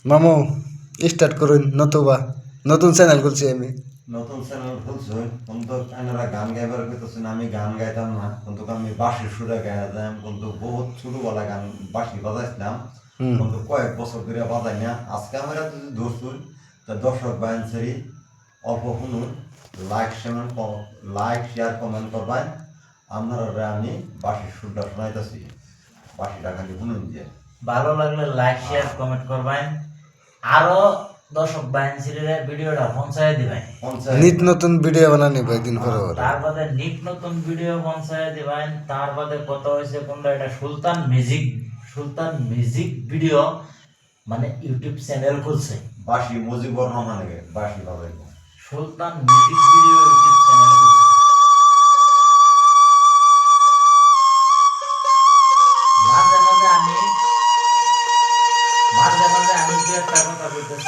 মামু স্টার্ট করুন নতুবা নতুন চ্যানেল খুলছি আমি নতুন চ্যানেল খুলছো কিন্তু আপনারা গান গাইবার কইতেছেন আমি গান গাইতাম না কিন্তু আমি বাঁশির সুরে গাইতাম কিন্তু বহুত ছোটবেলা গান বাঁশি বাজাইছিলাম হুম কিন্তু কয়েক বছর ধরে বাজাই না আজকে আমরা যদি ধরছুন তা দর্শক বায়ানসারি অল্প শুনুন লাইক শেয়ার কমেন্ট করবেন আপনারা আমি বাঁশির সুরটা শোনাইতেছি বাঁশিটা খালি শুনুন যে ভালো লাগলে লাইক শেয়ার কমেন্ট করবেন আরো দর্শক বায়ানসিরের ভিডিওটা পৌঁছায় দিবেন নিত নতুন ভিডিও বানানি একদিন পরে পরে তার বাদে নিক নতুন ভিডিও পৌঁছায় দিবেন তার বাদে কত হয়েছে কোনটা এটা সুলতান মিউজিক ভিডিও মানে ইউটিউব চ্যানেল খুলছে বাঁশি মুজিবুর রহমানকে বাঁশি বাজাইব সুলতান মিউজিক ভিডিও ইউটিউব চ্যানেল খুলছে মাঝে মাঝে আমি দু একটা কথা বলতেছি